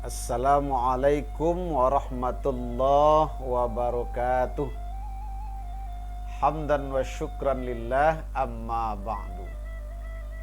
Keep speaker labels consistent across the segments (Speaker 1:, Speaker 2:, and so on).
Speaker 1: Assalamualaikum warahmatullahi wabarakatuh. Hamdan wa syukran lillah, amma ba'du.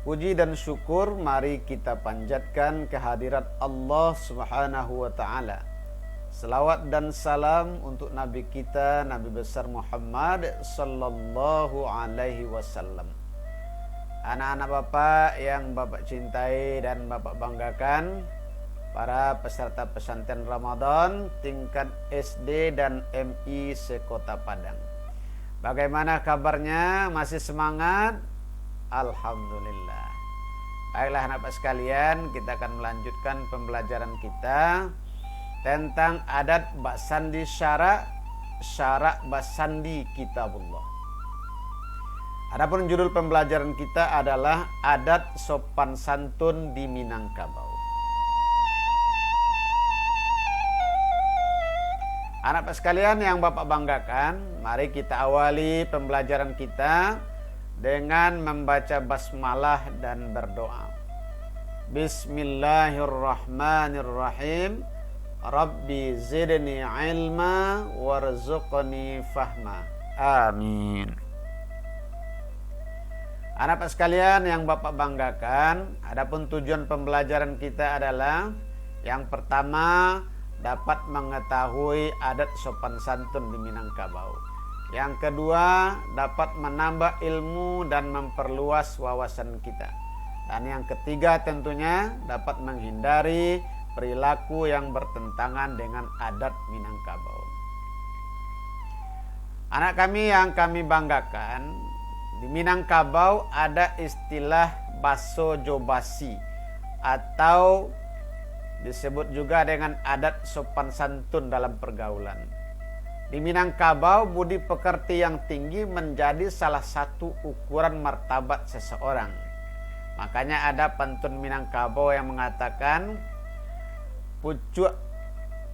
Speaker 1: Puji dan syukur mari kita panjatkan kehadirat Allah subhanahu wa ta'ala. Selawat dan salam untuk Nabi kita, Nabi besar Muhammad sallallahu alaihi wasallam. Anak-anak Bapak yang Bapak cintai dan Bapak banggakan, para peserta pesantren Ramadan tingkat SD dan MI sekota Padang. Bagaimana kabarnya? Masih semangat? Alhamdulillah. Baiklah anak Bapak sekalian, kita akan melanjutkan pembelajaran kita tentang adat baksandi syarak baksandi kitabullah. Adapun judul pembelajaran kita adalah adat sopan santun di Minangkabau. Anak-anak sekalian yang Bapak banggakan, mari kita awali pembelajaran kita dengan membaca basmalah dan berdoa. Bismillahirrahmanirrahim. Rabbi zidni ilma warzuqni fahma. Amin. Anak-anak sekalian yang Bapak banggakan, adapun tujuan pembelajaran kita adalah yang pertama, dapat mengetahui adat sopan santun di Minangkabau. Yang kedua, dapat menambah ilmu dan memperluas wawasan kita. Dan yang ketiga tentunya dapat menghindari perilaku yang bertentangan dengan adat Minangkabau. Anak kami yang kami banggakan, di Minangkabau ada istilah baso jobasi atau disebut juga dengan adat sopan santun dalam pergaulan. Di Minangkabau, budi pekerti yang tinggi menjadi salah satu ukuran martabat seseorang. Makanya ada pantun Minangkabau yang mengatakan, pucuk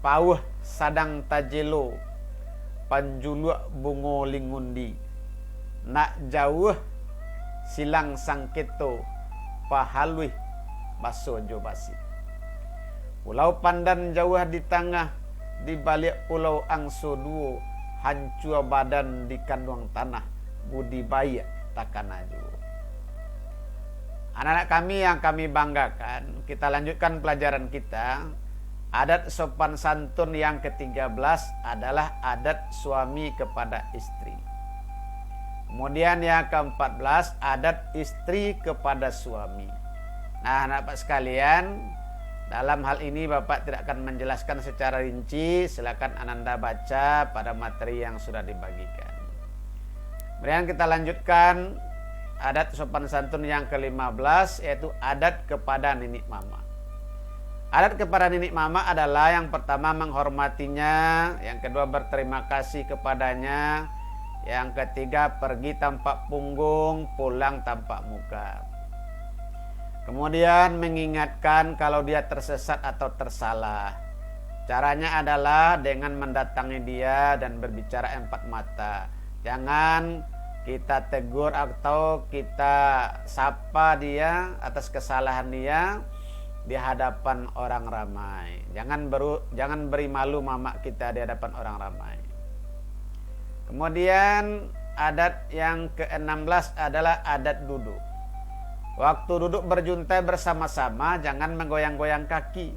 Speaker 1: pauh sadang tajelo, panjuluk bungo lingundi, nak jauh silang sangketo, pahalwih baso jobasi. Pulau Pandan jauh di tengah, di balik pulau Angso duo, hancur badan di kandung tanah, budi baik takkan aju. Anak-anak kami yang kami banggakan, kita lanjutkan pelajaran kita. Adat sopan santun yang ke-13 adalah adat suami kepada istri. Kemudian yang ke-14 adat istri kepada suami. Nah, anak-anak sekalian, dalam hal ini Bapak tidak akan menjelaskan secara rinci, silakan Ananda baca pada materi yang sudah dibagikan. Kemudian kita lanjutkan adat sopan santun yang ke-15, yaitu adat kepada nenek mama. Adat kepada nenek mama adalah yang pertama menghormatinya, yang kedua berterima kasih kepadanya, yang ketiga pergi tanpa punggung, pulang tanpa muka. Kemudian mengingatkan kalau dia tersesat atau tersalah. Caranya adalah dengan mendatangi dia dan berbicara empat mata. Jangan kita tegur atau kita sapa dia atas kesalahan dia di hadapan orang ramai. Jangan beri malu mama kita di hadapan orang ramai. Kemudian adat yang ke-16 adalah adat duduk. Waktu duduk berjuntai bersama-sama, jangan menggoyang-goyang kaki.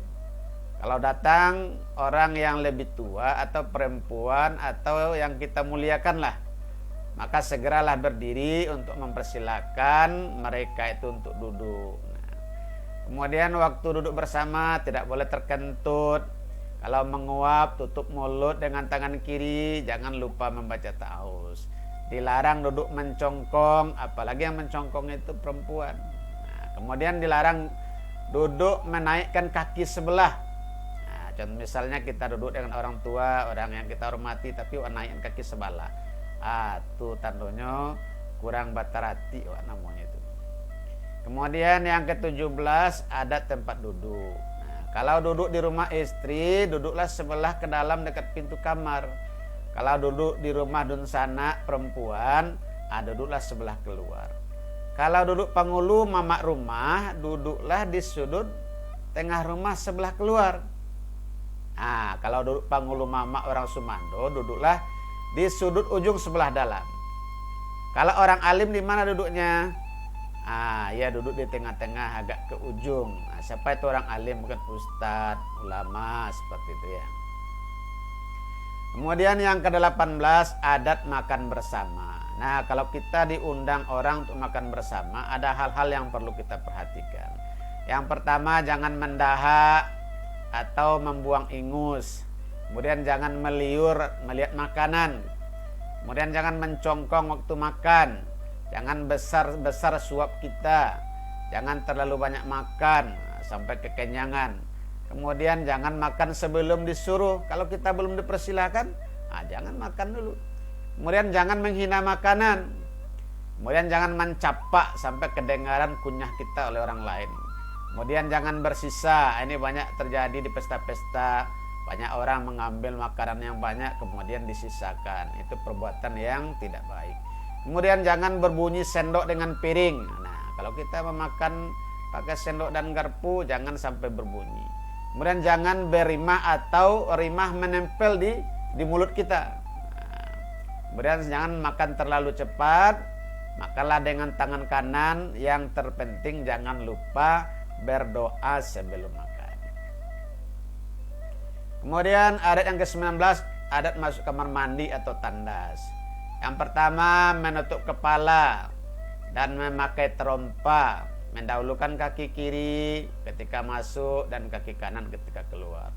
Speaker 1: Kalau datang orang yang lebih tua atau perempuan atau yang kita muliakanlah, maka segeralah berdiri untuk mempersilakan mereka itu untuk duduk. Nah, kemudian waktu duduk bersama tidak boleh terkentut. Kalau menguap, tutup mulut dengan tangan kiri, jangan lupa membaca ta'awuz. Dilarang duduk mencongkong, apalagi yang mencongkong itu perempuan. Nah, kemudian dilarang duduk menaikkan kaki sebelah. Nah, contoh misalnya kita duduk dengan orang tua, orang yang kita hormati, tapi naikkan kaki sebelah. Itu tandanya kurang batarati namanya itu. Kemudian yang ke-17 ada tempat duduk. Nah, kalau duduk di rumah istri, duduklah sebelah ke dalam dekat pintu kamar. Kalau duduk di rumah dunsana perempuan, duduklah sebelah keluar. Kalau duduk penghulu mamak rumah, duduklah di sudut tengah rumah sebelah keluar. Nah, kalau duduk pangulu mama orang Sumando, duduklah di sudut ujung sebelah dalam. Kalau orang alim di mana duduknya? Ya duduk di tengah-tengah agak ke ujung. Nah, siapa itu orang alim? Bukan ustadz, ulama, seperti itu ya. Kemudian yang ke-18, adat makan bersama. Nah, kalau kita diundang orang untuk makan bersama, ada hal-hal yang perlu kita perhatikan. Yang pertama, jangan mendahak atau membuang ingus. Kemudian jangan meliur melihat makanan. Kemudian jangan mencongkong waktu makan. Jangan besar-besar suap kita. Jangan terlalu banyak makan sampai kekenyangan. Kemudian jangan makan sebelum disuruh. Kalau kita belum dipersilakan, jangan makan dulu. Kemudian jangan menghina makanan. Kemudian jangan mencapak sampai kedengaran kunyah kita oleh orang lain. Kemudian jangan bersisa. Ini banyak terjadi di pesta-pesta. Banyak orang mengambil makanan yang banyak kemudian disisakan. Itu perbuatan yang tidak baik. Kemudian jangan berbunyi sendok dengan piring. Nah, kalau kita memakan pakai sendok dan garpu, jangan sampai berbunyi. Kemudian jangan berimah atau rimah menempel di mulut kita. Nah, kemudian jangan makan terlalu cepat. Makanlah dengan tangan kanan. Yang terpenting jangan lupa berdoa sebelum makan. Kemudian adat yang ke-19, adat masuk kamar mandi atau tandas. Yang pertama, menutup kepala dan memakai terompa, mendahulukan kaki kiri ketika masuk dan kaki kanan ketika keluar.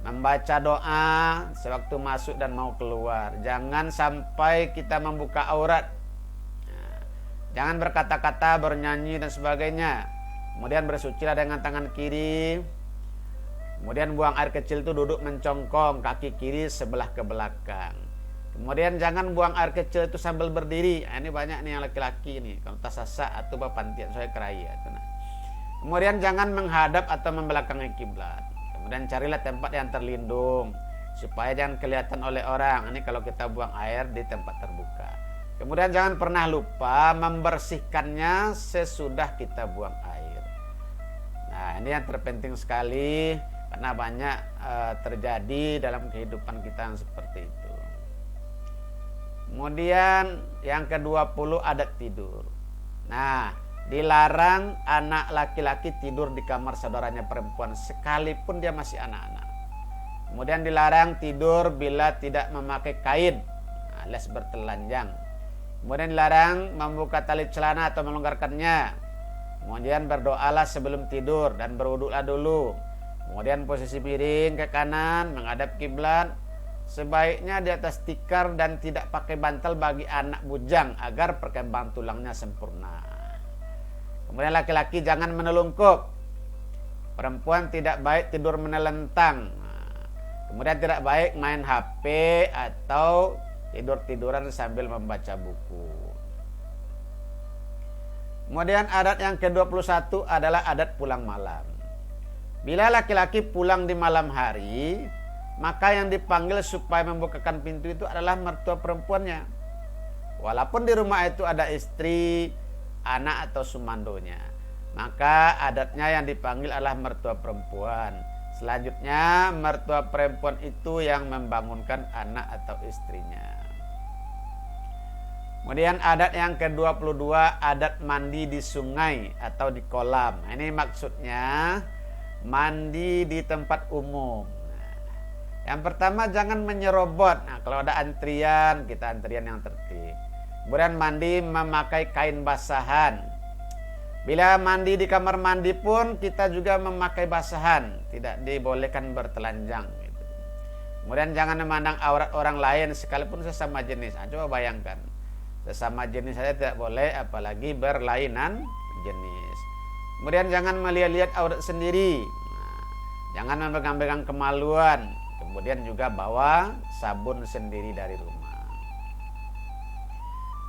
Speaker 1: Membaca doa sewaktu masuk dan mau keluar. Jangan sampai kita membuka aurat. Jangan berkata-kata, bernyanyi dan sebagainya. Kemudian bersucilah dengan tangan kiri. Kemudian buang air kecil itu duduk mencongkong, kaki kiri sebelah ke belakang. Kemudian jangan buang air kecil itu sambil berdiri. Ini banyak nih yang laki-laki nih, kalau tas sasak atau bapantian saya keraya. Kemudian jangan menghadap atau membelakangi kiblat. Kemudian carilah tempat yang terlindung supaya jangan kelihatan oleh orang. Ini kalau kita buang air di tempat terbuka. Kemudian jangan pernah lupa membersihkannya sesudah kita buang air. Nah, ini yang terpenting sekali. Karena banyak terjadi dalam kehidupan kita yang seperti itu. Kemudian yang ke-20, adat tidur. Nah, dilarang anak laki-laki tidur di kamar saudaranya perempuan sekalipun dia masih anak-anak. Kemudian dilarang tidur bila tidak memakai kain alias bertelanjang. Kemudian dilarang membuka tali celana atau melonggarkannya. Kemudian berdoalah sebelum tidur dan berwuduklah dulu. Kemudian posisi miring ke kanan menghadap kiblat. Sebaiknya di atas tikar dan tidak pakai bantal bagi anak bujang agar perkembangan tulangnya sempurna. Kemudian laki-laki jangan menelungkup. Perempuan tidak baik tidur menelentang. Kemudian tidak baik main HP atau tidur-tiduran sambil membaca buku. Kemudian adat yang ke-21 adalah adat pulang malam. Bila laki-laki pulang di malam hari, maka yang dipanggil supaya membukakan pintu itu adalah mertua perempuannya. Walaupun di rumah itu ada istri, anak atau sumandonya, maka adatnya yang dipanggil adalah mertua perempuan. Selanjutnya mertua perempuan itu yang membangunkan anak atau istrinya. Kemudian adat yang ke-22, adat mandi di sungai atau di kolam. Ini maksudnya mandi di tempat umum. Yang pertama, jangan menyerobot. Nah, kalau ada antrian, kita antrian yang tertib. Kemudian mandi memakai kain basahan. Bila mandi di kamar mandi pun kita juga memakai basahan, tidak dibolehkan bertelanjang gitu. Kemudian jangan memandang aurat orang lain sekalipun sesama jenis. Coba bayangkan, sesama jenis saja tidak boleh, apalagi berlainan jenis. Kemudian jangan melihat-lihat aurat sendiri. Jangan memegang-pegang kemaluan. Kemudian juga bawa sabun sendiri dari rumah.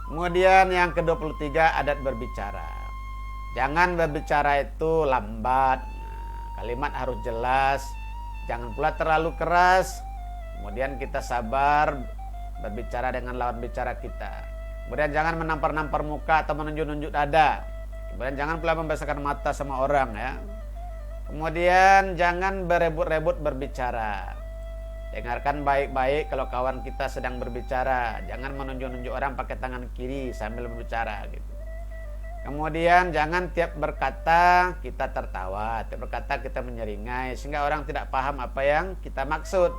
Speaker 1: Kemudian yang ke-23, adat berbicara. Jangan berbicara itu lambat. Kalimat harus jelas. Jangan pula terlalu keras. Kemudian kita sabar berbicara dengan lawan bicara kita. Kemudian jangan menampar-nampar muka atau menunjuk-nunjuk dada. Kemudian jangan pula membesarkan mata sama orang ya. Kemudian jangan berebut-rebut berbicara. Dengarkan baik-baik kalau kawan kita sedang berbicara. Jangan menunjuk-nunjuk orang pakai tangan kiri sambil berbicara gitu. Kemudian jangan tiap berkata kita tertawa, tiap berkata kita menyeringai sehingga orang tidak paham apa yang kita maksud.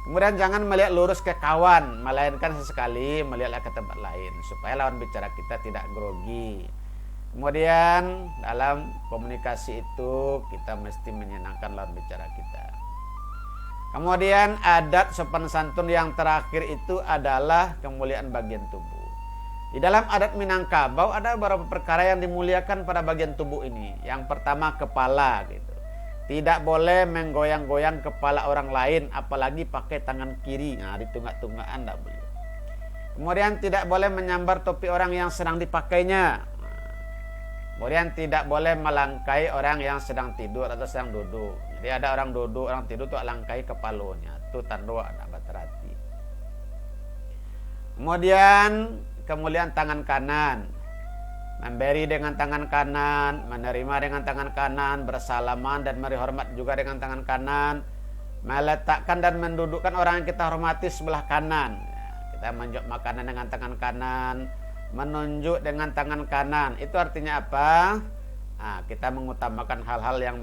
Speaker 1: Kemudian jangan melihat lurus ke kawan, melainkan sesekali melihatlah ke tempat lain supaya lawan bicara kita tidak grogi. Kemudian dalam komunikasi itu kita mesti menyenangkan lawan bicara kita. Kemudian adat sopan santun yang terakhir itu adalah kemuliaan bagian tubuh. Di dalam adat Minangkabau ada beberapa perkara yang dimuliakan pada bagian tubuh ini. Yang pertama kepala gitu. Tidak boleh menggoyang-goyang kepala orang lain apalagi pakai tangan kiri. Nah, ditunggak-tunggakan tidak boleh. Kemudian tidak boleh menyambar topi orang yang sedang dipakainya. Kemudian tidak boleh melangkai orang yang sedang tidur atau sedang duduk. Jadi ada orang duduk, orang tidur tuh langkai kepalanya. Itu tandua anak baterati. Kemudian kemuliaan tangan kanan. Memberi dengan tangan kanan, menerima dengan tangan kanan, bersalaman dan memberi hormat juga dengan tangan kanan. Meletakkan dan mendudukkan orang yang kita hormati sebelah kanan. Kita menunjuk makanan dengan tangan kanan, menunjuk dengan tangan kanan. Itu artinya apa? Nah, kita mengutamakan hal-hal yang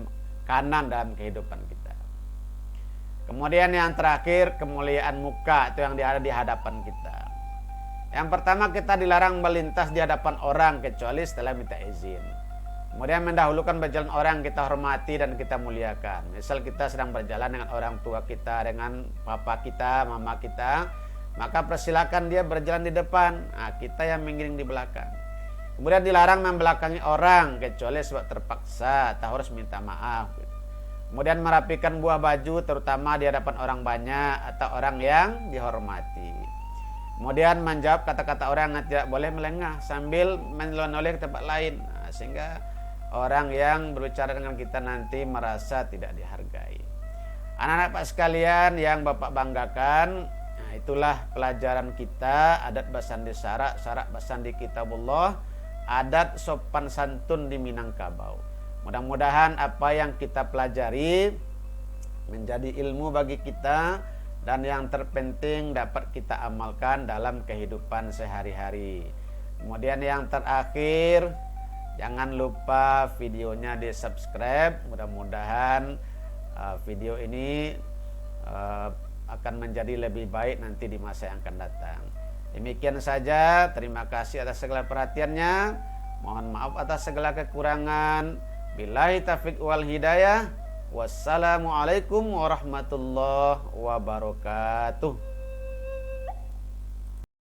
Speaker 1: kanan dalam kehidupan kita. Kemudian yang terakhir kemuliaan muka, itu yang ada di hadapan kita. Yang pertama kita dilarang melintas di hadapan orang kecuali setelah minta izin. Kemudian mendahulukan berjalan orang yang kita hormati dan kita muliakan. Misal kita sedang berjalan dengan orang tua kita, dengan papa kita, mama kita, maka persilakan dia berjalan di depan. Nah, kita yang mengiring di belakang. Kemudian dilarang membelakangi orang kecuali sebab terpaksa atau harus minta maaf. Kemudian merapikan buah baju terutama di hadapan orang banyak atau orang yang dihormati. Kemudian menjawab kata-kata orang yang tidak boleh melengah sambil menoleh ke tempat lain. Nah, sehingga orang yang berbicara dengan kita nanti merasa tidak dihargai. Anak-anak Pak sekalian yang Bapak banggakan, nah itulah pelajaran kita adat Basandi Syarak, Syarak Basandi Kitabullah, adat sopan santun di Minangkabau. Mudah-mudahan apa yang kita pelajari menjadi ilmu bagi kita dan yang terpenting dapat kita amalkan dalam kehidupan sehari-hari. Kemudian yang terakhir, jangan lupa videonya di subscribe. Mudah-mudahan video ini akan menjadi lebih baik nanti di masa yang akan datang. Demikian saja, terima kasih atas segala perhatiannya. Mohon maaf atas segala kekurangan. Billahi taufiq wal hidayah. Wassalamualaikum warahmatullahi wabarakatuh.